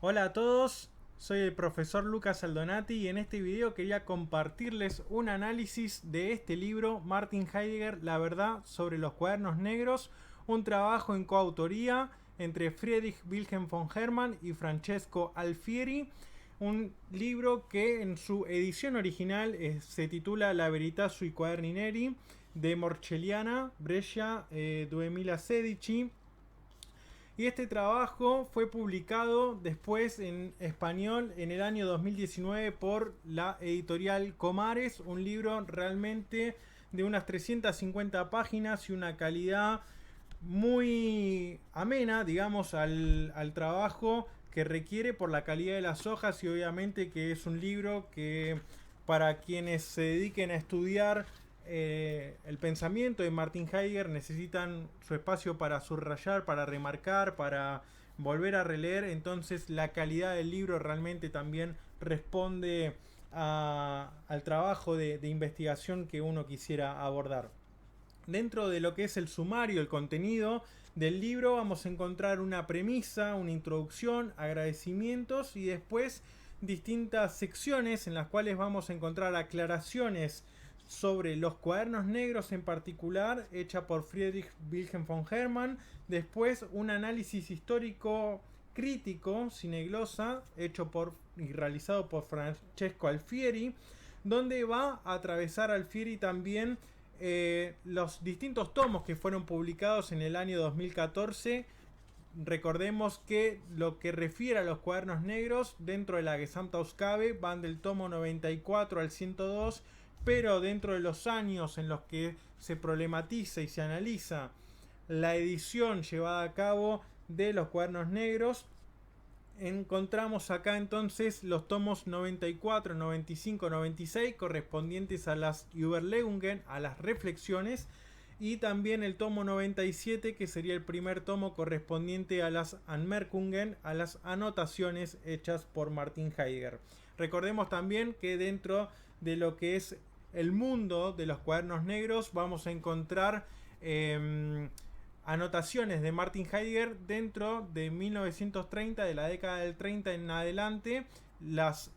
Hola a todos, soy el profesor Lucas Aldonati y en este video quería compartirles un análisis de este libro, Martin Heidegger, La verdad sobre los cuadernos negros, un trabajo en coautoría entre Friedrich Wilhelm von Hermann y Francesco Alfieri, un libro que en su edición original se titula La verità sui quaderni neri de Morcelliana, Brescia 2016. Y este trabajo fue publicado después en español en el año 2019 por la editorial Comares, un libro realmente de unas 350 páginas y una calidad muy amena, digamos, al trabajo que requiere por la calidad de las hojas y obviamente que es un libro que para quienes se dediquen a estudiar el pensamiento de Martin Heidegger necesitan su espacio para subrayar, para remarcar, para volver a releer. Entonces la calidad del libro realmente también responde al trabajo de investigación que uno quisiera abordar. Dentro de lo que es el sumario, el contenido del libro, vamos a encontrar una premisa, una introducción, agradecimientos y después distintas secciones en las cuales vamos a encontrar aclaraciones sobre los cuadernos negros en particular, hecha por Friedrich Wilhelm von Hermann. Después un análisis histórico crítico, sineglosa, hecho por y realizado por Francesco Alfieri, donde va a atravesar Alfieri también los distintos tomos que fueron publicados en el año 2014. Recordemos que lo que refiere a los cuadernos negros dentro de la Gesamtausgabe van del tomo 94 al 102, pero dentro de los años en los que se problematiza y se analiza la edición llevada a cabo de los cuadernos negros, encontramos acá entonces los tomos 94, 95, 96 correspondientes a las Überlegungen, a las reflexiones, y también el tomo 97 que sería el primer tomo correspondiente a las Anmerkungen, a las anotaciones hechas por Martin Heidegger. Recordemos también que dentro de lo que es el mundo de los cuadernos negros vamos a encontrar anotaciones de Martin Heidegger dentro de 1930, de la década del 30 en adelante. Las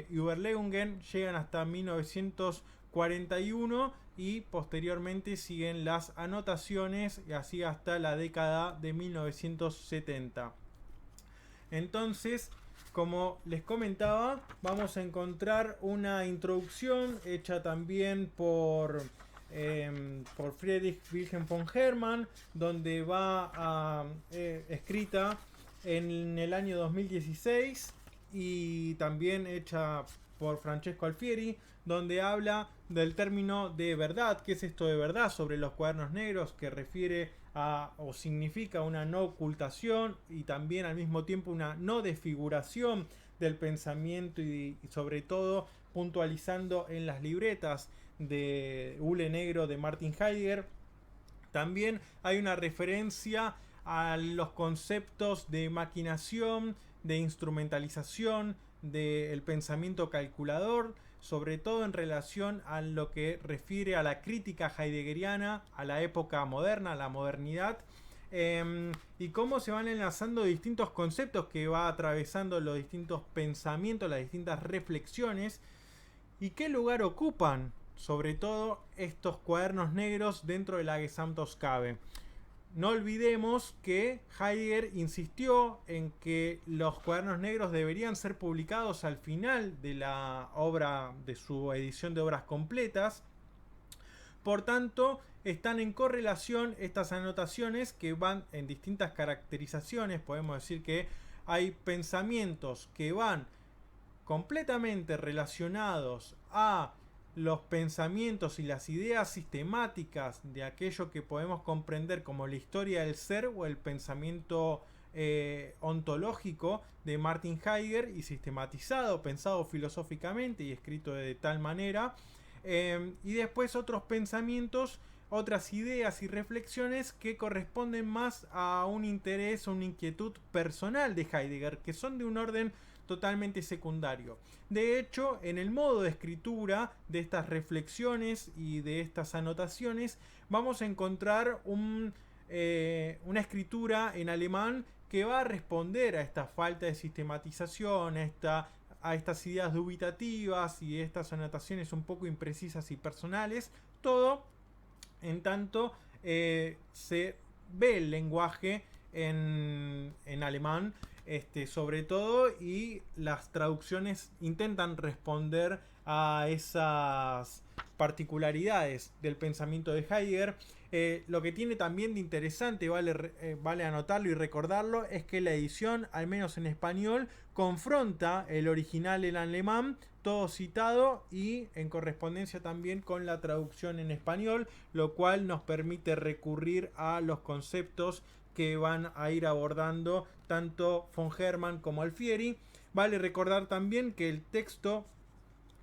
Überlegungen llegan hasta 1941 y posteriormente siguen las anotaciones y así hasta la década de 1970. Entonces, como les comentaba, vamos a encontrar una introducción hecha también por Friedrich Wilhelm von Hermann, donde va escrita en el año 2016 y también hecha por Francesco Alfieri, donde habla del término de verdad. ¿Qué es esto de verdad sobre los cuadernos negros? Que refiere a o significa una no ocultación y también al mismo tiempo una no desfiguración del pensamiento y sobre todo puntualizando en las libretas de Hule Negro de Martin Heidegger. También hay una referencia a los conceptos de maquinación, de instrumentalización, del pensamiento calculador, sobre todo en relación a lo que refiere a la crítica heideggeriana, a la época moderna, a la modernidad, y cómo se van enlazando distintos conceptos que va atravesando los distintos pensamientos, las distintas reflexiones, y qué lugar ocupan sobre todo estos cuadernos negros dentro de la Gesamtausgabe. No olvidemos que Heidegger insistió en que los cuadernos negros deberían ser publicados al final de la obra, de su edición de obras completas. Por tanto, están en correlación estas anotaciones que van en distintas caracterizaciones. Podemos decir que hay pensamientos que van completamente relacionados a los pensamientos y las ideas sistemáticas de aquello que podemos comprender como la historia del ser o el pensamiento ontológico de Martin Heidegger, y sistematizado, pensado filosóficamente y escrito de tal manera, y después otros pensamientos, otras ideas y reflexiones que corresponden más a un interés o una inquietud personal de Heidegger, que son de un orden totalmente secundario. De hecho, en el modo de escritura de estas reflexiones y de estas anotaciones vamos a encontrar una escritura en alemán que va a responder a esta falta de sistematización, a estas ideas dubitativas y estas anotaciones un poco imprecisas y personales, todo en tanto se ve el lenguaje en alemán, sobre todo, y las traducciones intentan responder a esas particularidades del pensamiento de Heidegger. Lo que tiene también de interesante, vale anotarlo y recordarlo, es que la edición, al menos en español, confronta el original en alemán, todo citado, y en correspondencia también con la traducción en español, lo cual nos permite recurrir a los conceptos que van a ir abordando tanto von Hermann como Alfieri. Vale recordar también que el texto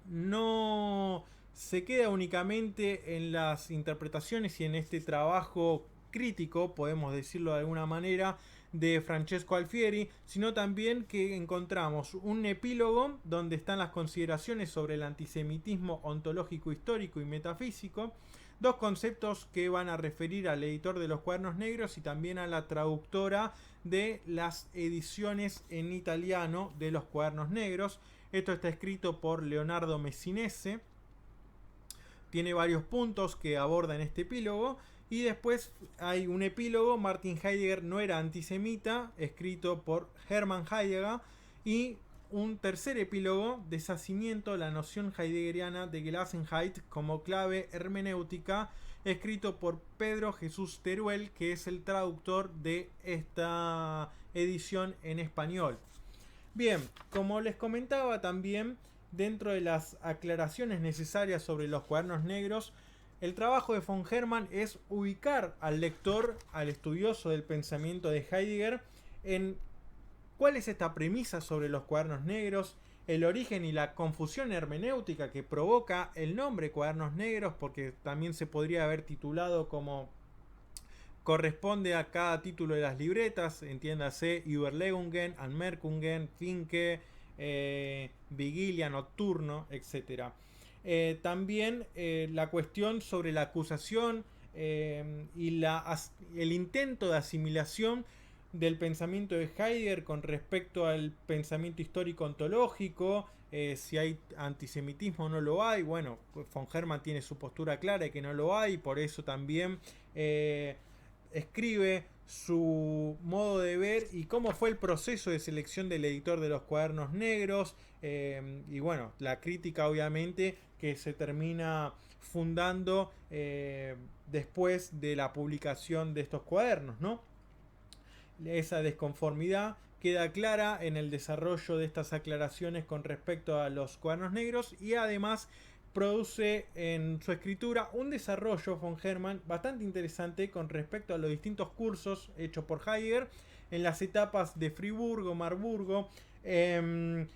no se queda únicamente en las interpretaciones y en este trabajo crítico, podemos decirlo de alguna manera, de Francesco Alfieri, sino también que encontramos un epílogo donde están las consideraciones sobre el antisemitismo ontológico, histórico y metafísico, dos conceptos que van a referir al editor de los Cuadernos Negros y también a la traductora de las ediciones en italiano de los Cuadernos Negros. Esto está escrito por Leonardo Messinese. Tiene varios puntos que aborda en este epílogo. Y después hay un epílogo, Martin Heidegger no era antisemita, escrito por Hermann Heidegger. Y un tercer epílogo, Deshacimiento, la noción heideggeriana de Gelassenheit como clave hermenéutica, escrito por Pedro Jesús Teruel, que es el traductor de esta edición en español. Bien, como les comentaba también, dentro de las aclaraciones necesarias sobre los Cuadernos Negros, el trabajo de von Hermann es ubicar al lector, al estudioso del pensamiento de Heidegger, en cuál es esta premisa sobre los Cuadernos Negros, el origen y la confusión hermenéutica que provoca el nombre Cuadernos Negros, porque también se podría haber titulado como corresponde a cada título de las libretas, entiéndase Überlegungen, Anmerkungen, Finke, Vigilia, Nocturno, etc. También la cuestión sobre la acusación y el intento de asimilación del pensamiento de Heidegger con respecto al pensamiento histórico ontológico, si hay antisemitismo o no lo hay. Bueno, von Hermann tiene su postura clara de que no lo hay, por eso también escribe su modo de ver y cómo fue el proceso de selección del editor de los Cuadernos Negros, y bueno, la crítica obviamente que se termina fundando después de la publicación de estos cuadernos, ¿no? Esa desconformidad queda clara en el desarrollo de estas aclaraciones con respecto a los Cuadernos Negros, y además produce en su escritura un desarrollo von Hermann bastante interesante con respecto a los distintos cursos hechos por Heidegger en las etapas de Friburgo, Marburgo, el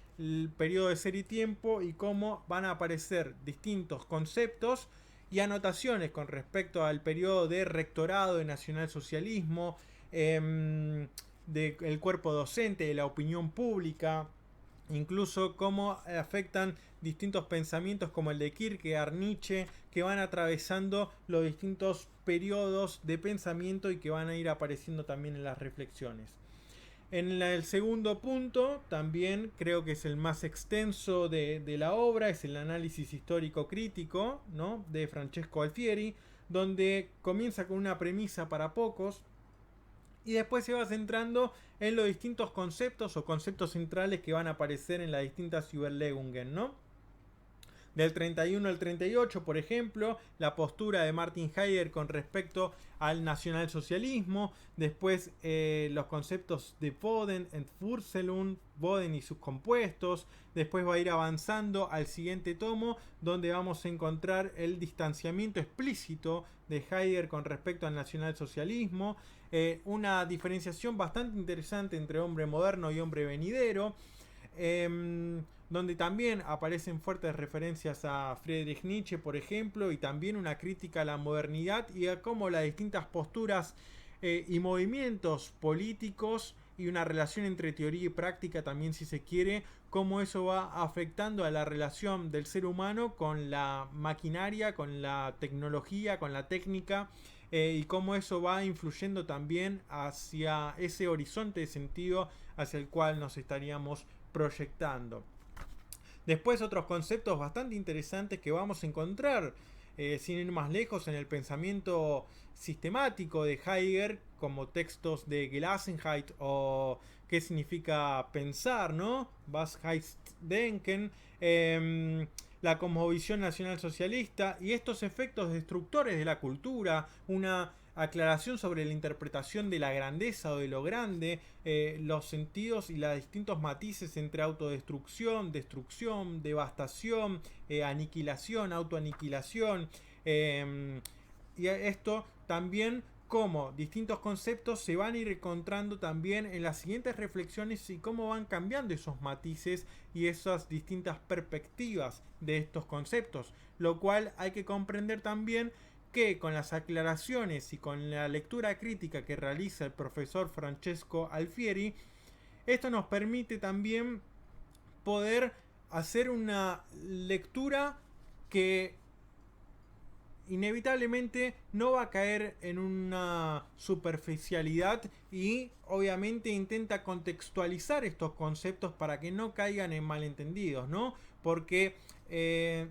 periodo de Ser y Tiempo, y cómo van a aparecer distintos conceptos y anotaciones con respecto al periodo de rectorado de nacionalsocialismo, del cuerpo docente, de la opinión pública, incluso cómo afectan distintos pensamientos como el de Kierkegaard, Nietzsche, que van atravesando los distintos periodos de pensamiento y que van a ir apareciendo también en las reflexiones. En el segundo punto, también creo que es el más extenso de la obra, es el análisis histórico crítico, ¿no?, de Francesco Alfieri, donde comienza con una premisa para pocos y después se va centrando en los distintos conceptos o conceptos centrales que van a aparecer en las distintas Überlegungen, ¿no? Del 31 al 38, por ejemplo, la postura de Martin Heidegger con respecto al nacionalsocialismo, después los conceptos de Boden, Entwurzelung, Boden y sus compuestos, después va a ir avanzando al siguiente tomo, donde vamos a encontrar el distanciamiento explícito de Heidegger con respecto al nacionalsocialismo, una diferenciación bastante interesante entre hombre moderno y hombre venidero, donde también aparecen fuertes referencias a Friedrich Nietzsche, por ejemplo, y también una crítica a la modernidad y a cómo las distintas posturas y movimientos políticos y una relación entre teoría y práctica también, si se quiere, cómo eso va afectando a la relación del ser humano con la maquinaria, con la tecnología, con la técnica, y cómo eso va influyendo también hacia ese horizonte de sentido hacia el cual nos estaríamos proyectando. Después otros conceptos bastante interesantes que vamos a encontrar, sin ir más lejos, en el pensamiento sistemático de Heidegger, como textos de Gelassenheit o qué significa pensar, ¿no? Was heißt denken, la cosmovisión nacional socialista y estos efectos destructores de la cultura, una aclaración sobre la interpretación de la grandeza o de lo grande, los sentidos y los distintos matices entre autodestrucción, destrucción, devastación, aniquilación, autoaniquilación, y esto también cómo distintos conceptos se van a ir encontrando también en las siguientes reflexiones y cómo van cambiando esos matices y esas distintas perspectivas de estos conceptos, lo cual hay que comprender también que con las aclaraciones y con la lectura crítica que realiza el profesor Francesco Alfieri, esto nos permite también poder hacer una lectura que inevitablemente no va a caer en una superficialidad y obviamente intenta contextualizar estos conceptos para que no caigan en malentendidos, ¿no? Porque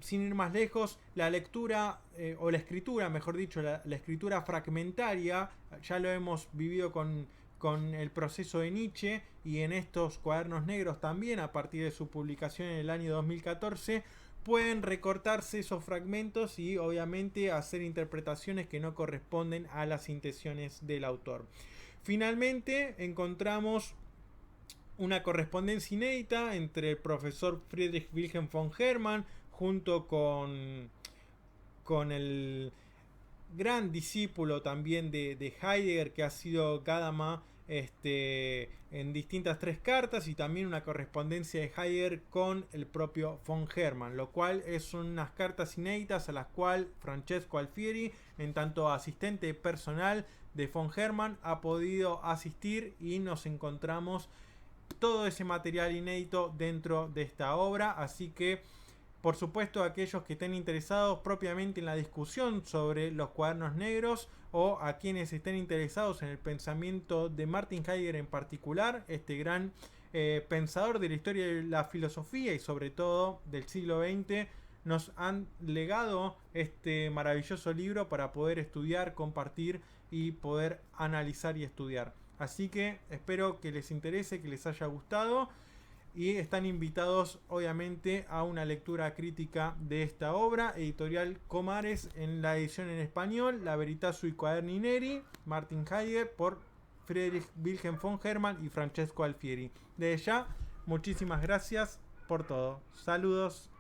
sin ir más lejos, la lectura o la escritura, mejor dicho, la escritura fragmentaria, ya lo hemos vivido con el proceso de Nietzsche y en estos cuadernos negros también a partir de su publicación en el año 2014, pueden recortarse esos fragmentos y obviamente hacer interpretaciones que no corresponden a las intenciones del autor. Finalmente encontramos una correspondencia inédita entre el profesor Friedrich Wilhelm von Hermann junto con el gran discípulo también de Heidegger que ha sido Gadamer, en distintas 3 cartas y también una correspondencia de Heidegger con el propio von Hermann, lo cual son unas cartas inéditas a las cuales Francesco Alfieri, en tanto asistente personal de von Hermann, ha podido asistir y nos encontramos todo ese material inédito dentro de esta obra, así que por supuesto aquellos que estén interesados propiamente en la discusión sobre los cuadernos negros o a quienes estén interesados en el pensamiento de Martin Heidegger en particular, este gran pensador de la historia de la filosofía y sobre todo del siglo XX, nos han legado este maravilloso libro para poder estudiar, compartir y poder analizar y estudiar. Así que espero que les interese, que les haya gustado. Y están invitados obviamente a una lectura crítica de esta obra, editorial Comares, en la edición en español, La Verità sui Quaderni Neri, Martin Heidegger, por Friedrich Wilhelm von Hermann y Francesco Alfieri. Desde ya, muchísimas gracias por todo. Saludos.